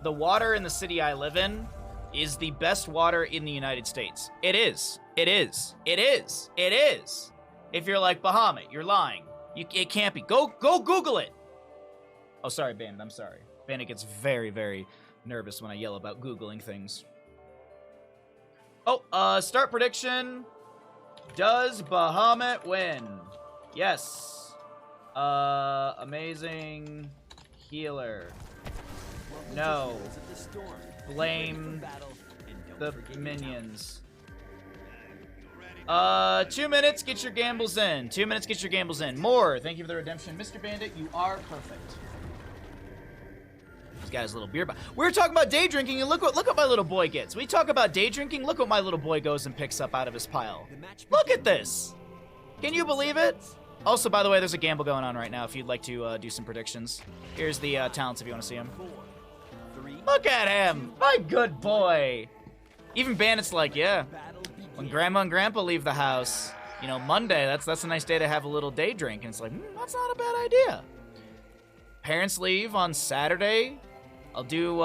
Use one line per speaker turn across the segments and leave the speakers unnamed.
the water in the city I live in is the best water in the United States. It is. It is. It is. It is. If you're like, Bahamut, you're lying. It can't be. Go Google it. Oh, sorry, Bandit. I'm sorry. Bandit gets very, very nervous when I yell about Googling things. Oh, start prediction. Does Bahamut win? Yes. Amazing healer. No. Blame the minions. 2 minutes, get your gambles in. 2 minutes, get your gambles in. More, thank you for the redemption. Mr. Bandit, you are perfect. He's got his little beer bottle. We were talking about day drinking, and look what my little boy gets. We talk about day drinking, look what my little boy goes and picks up out of his pile. Look at this. Can you believe it? Also, by the way, there's a gamble going on right now if you'd like to do some predictions. Here's the talents if you want to see them. Look at him! My good boy! Even Bandit's like, yeah. When Grandma and Grandpa leave the house, you know, Monday, that's a nice day to have a little day drink. And it's like, that's not a bad idea. Parents leave on Saturday. I'll do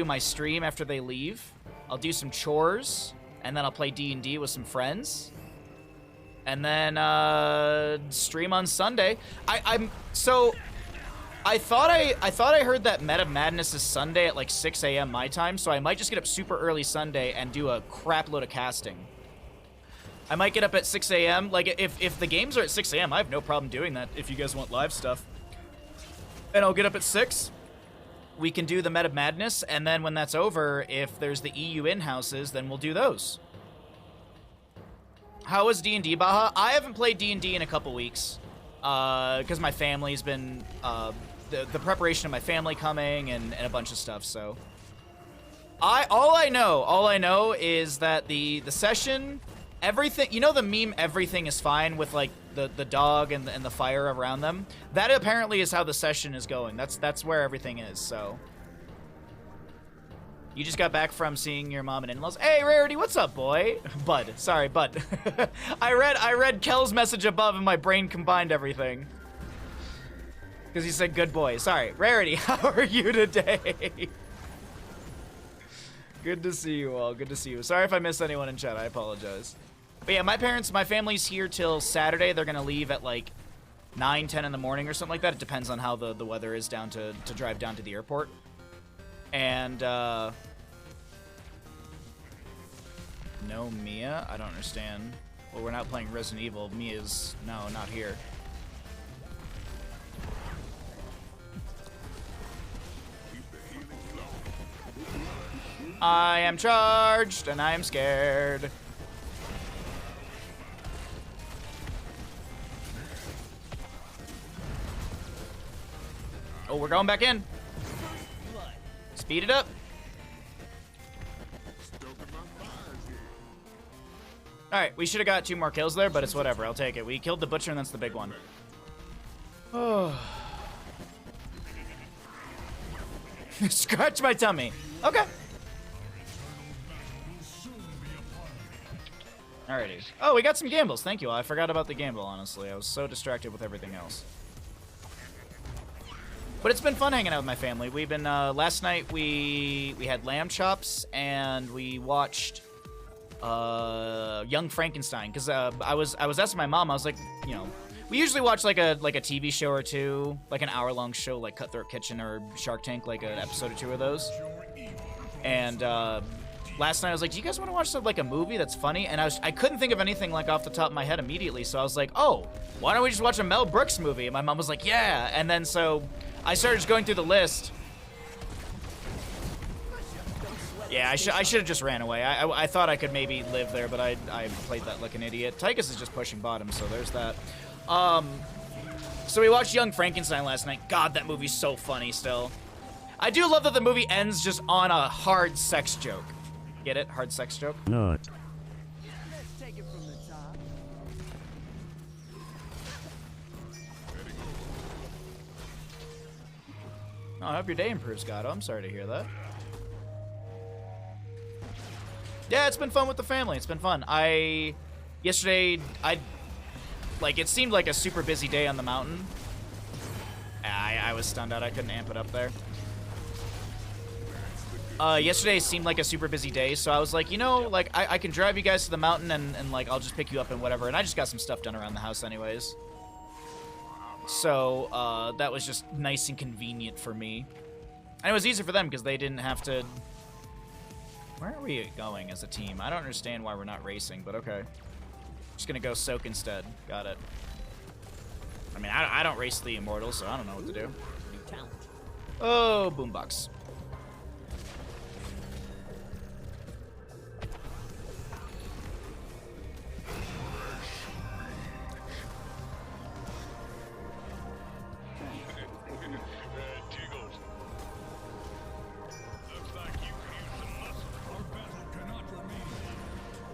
my stream after they leave. I'll do some chores, and then I'll play D&D with some friends. And then stream on Sunday. I thought I heard that Meta Madness is Sunday at like 6 a.m. my time, so I might just get up super early Sunday and do a crap load of casting. I might get up at 6 a.m. Like, if the games are at 6 a.m., I have no problem doing that if you guys want live stuff. And I'll get up at 6. We can do the Meta Madness, and then when that's over, if there's the EU in-houses, then we'll do those. How is D&D, Baha? I haven't played D&D in a couple weeks. Because my family's been, the preparation of my family coming and a bunch of stuff, so. All I know is that the session, everything, you know the meme, everything is fine with like the dog and the fire around them? That apparently is how the session is going. That's where everything is, so. You just got back from seeing your mom and in-laws. Hey, Rarity, what's up, boy? Bud. Sorry, Bud. I read Kel's message above and my brain combined everything. Because he said good boy. Sorry. Rarity, how are you today? Good to see you all. Good to see you. Sorry if I missed anyone in chat. I apologize. But yeah, my family's here till Saturday. They're going to leave at like 9, 10 in the morning or something like that. It depends on how the weather is down to drive down to the airport. And, no Mia? I don't understand. Well, we're not playing Resident Evil. Mia's, no, not here. I am charged, and I am scared. Oh, we're going back in. Speed it up. Alright, we should have got 2 more kills there, but it's whatever. I'll take it. We killed the butcher, and that's the big one. Oh. Scratch my tummy. Okay. Alrighty. Oh, we got some gambles. Thank you. I forgot about the gamble, honestly. I was so distracted with everything else. But it's been fun hanging out with my family. We've been, last night we had lamb chops, and we watched, Young Frankenstein, because, I was asking my mom, I was like, you know, we usually watch, like a TV show or two, like an hour-long show, like Cutthroat Kitchen or Shark Tank, like an episode or 2 of those. And, last night I was like, do you guys want to watch, like, a movie that's funny? And I couldn't think of anything, like, off the top of my head immediately, so I was like, oh, why don't we just watch a Mel Brooks movie? And my mom was like, yeah, and then so I started just going through the list. Yeah, I should have just ran away. I thought I could maybe live there, but I played that like an idiot. Tychus is just pushing bottom, so there's that. So we watched Young Frankenstein last night. God, that movie's so funny still. I do love that the movie ends just on a hard sex joke. Get it? Hard sex joke?
Not.
Oh, I hope your day improves, Gato. I'm sorry to hear that. Yeah, it's been fun with the family. It's been fun. Yesterday, like, it seemed like a super busy day on the mountain. I was stunned out. I couldn't amp it up there. Yesterday seemed like a super busy day, so I was like, you know, like, I can drive you guys to the mountain and like, I'll just pick you up and whatever. And I just got some stuff done around the house anyways. So, that was just nice and convenient for me. And it was easier for them because they didn't have to... Where are we going as a team? I don't understand why we're not racing, but okay. Just gonna go soak instead. Got it. I mean, I don't race the Immortals, so I don't know what to do. Oh, boombox.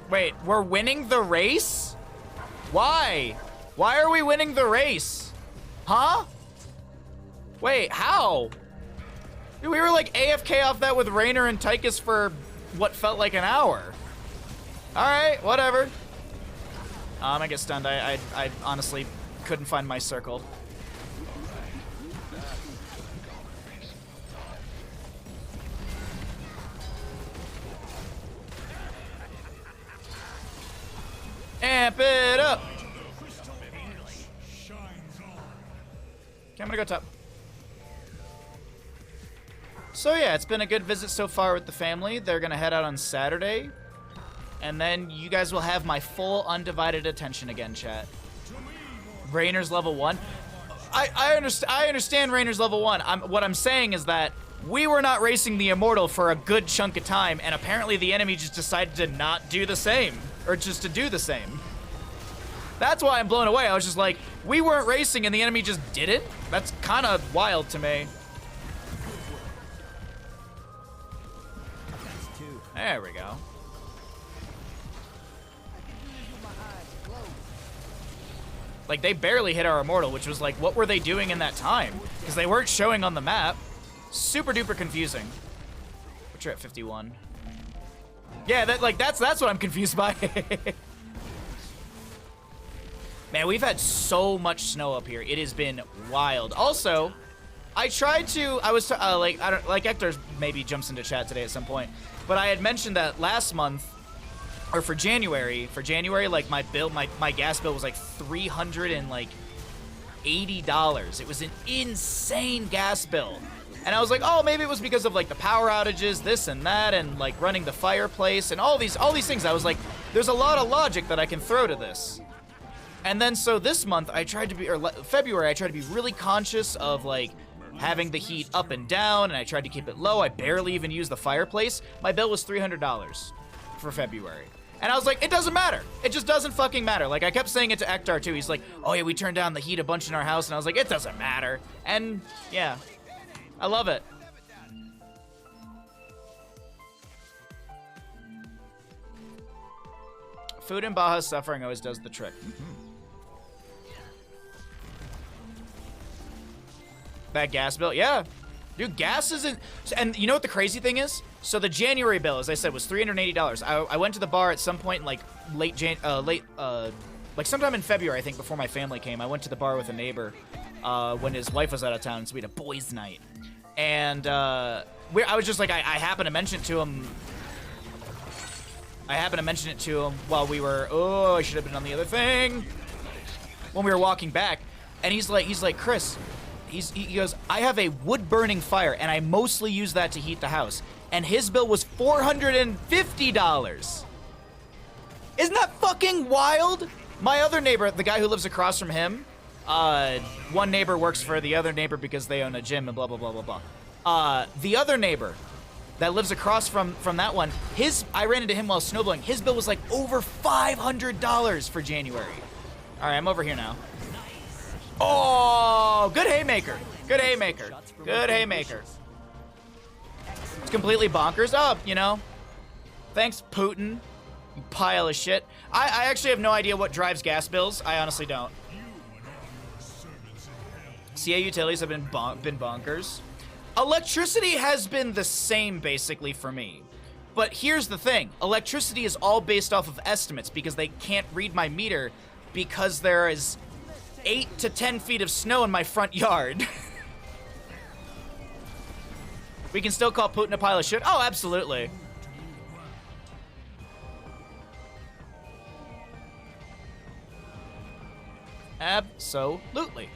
Wait, we're winning the race? Why? Why are we winning the race? Huh? Wait, how? We were like AFK off that with Raynor and Tychus for what felt like an hour. Alright, whatever. I get stunned. I honestly couldn't find my circle. Amp it up! Okay, I'm gonna go top. So yeah, it's been a good visit so far with the family. They're gonna head out on Saturday. And then you guys will have my full undivided attention again, chat. Raynor's level 1. I understand Raynor's level 1. What I'm saying is that we were not racing the Immortal for a good chunk of time, and apparently the enemy just decided to not do the same. Or just to do the same. That's why I'm blown away. I was just like, we weren't racing and the enemy just did it? That's kind of wild to me. There we go. Like, they barely hit our Immortal, which was like, what were they doing in that time? Because they weren't showing on the map. Super duper confusing. But you're at 51. Yeah, that's what I'm confused by. Man, we've had so much snow up here. It has been wild. Also, I tried to. I was like, I don't like Hector maybe jumps into chat today at some point, but I had mentioned that last month, or for January, like my gas bill was like $380. It was an insane gas bill. And I was like, oh, maybe it was because of like the power outages, this and that, and like running the fireplace and all these things. I was like, there's a lot of logic that I can throw to this. And then so this month I tried to be, or February, I tried to be really conscious of like having the heat up and down, and I tried to keep it low. I barely even used the fireplace. My bill was $300 for February. And I was like, it doesn't matter. It just doesn't fucking matter. Like, I kept saying it to Ektar too. He's like, oh yeah, we turned down the heat a bunch in our house. And I was like, it doesn't matter. And yeah. I love it. Food in Baja's suffering always does the trick. That gas bill? Yeah. Dude, gas isn't... And you know what the crazy thing is? So the January bill, as I said, was $380. I went to the bar at some point in, like, like sometime in February, I think, before my family came. I went to the bar with a neighbor when his wife was out of town, so we had a boys' night. And I was just like, I happened to mention it to him. I happened to mention it to him while we were, oh, I should have been on the other thing. When we were walking back. And he's like, Chris, he goes, I have a wood-burning fire, and I mostly use that to heat the house. And his bill was $450. Isn't that fucking wild? My other neighbor, the guy who lives across from him, one neighbor works for the other neighbor because they own a gym and blah, blah, blah, blah, blah. The other neighbor that lives across from that one, I ran into him while snowblowing. His bill was like over $500 for January. All right, I'm over here now. Oh, good haymaker. Good haymaker. Good haymaker. It's completely bonkers up, you know. Thanks, Putin. You pile of shit. I actually have no idea what drives gas bills. I honestly don't. CA utilities have been bonkers. Electricity has been the same, basically, for me. But here's the thing. Electricity is all based off of estimates because they can't read my meter because there is 8 to 10 feet of snow in my front yard. We can still call Putin a pile of shit? Oh, absolutely. Absolutely.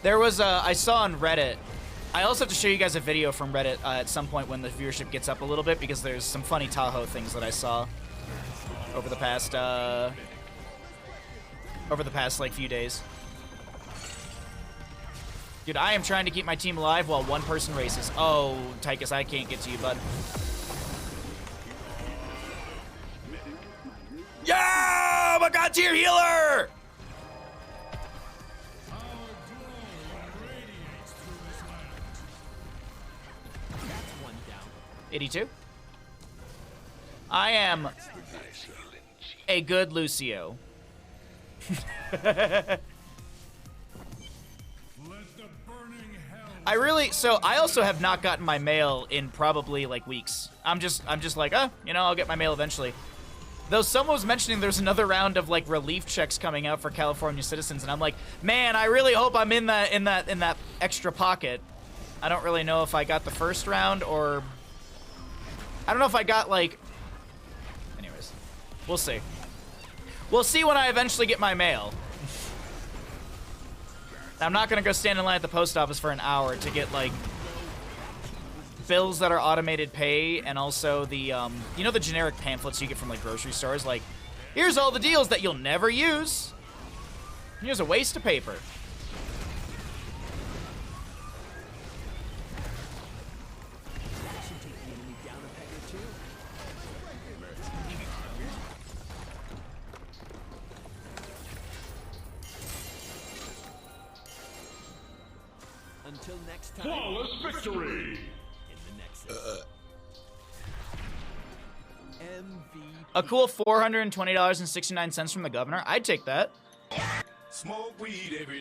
There was I saw on Reddit. I also have to show you guys a video from Reddit at some point when the viewership gets up a little bit, because there's some funny Tahoe things that I saw over the past like few days. Dude, I am trying to keep my team alive while one person races. Oh, Tychus, I can't get to you, bud. Yeah! My god tier healer! 82. I am a good Lucio. I also have not gotten my mail in probably like weeks. I'm just like, you know, I'll get my mail eventually. Though someone was mentioning there's another round of like relief checks coming out for California citizens, and I'm like, man, I really hope I'm in that extra pocket. I don't really know if I got the first round, or I don't know if I got like, anyways, we'll see. We'll see when I eventually get my mail. I'm not gonna go stand in line at the post office for an hour to get like bills that are automated pay, and also the you know, the generic pamphlets you get from like grocery stores, like, here's all the deals that you'll never use. Here's a waste of paper.
Until next time.
Flawless victory!
A cool $420.69 from the governor. I'd take that.
Smoke weed every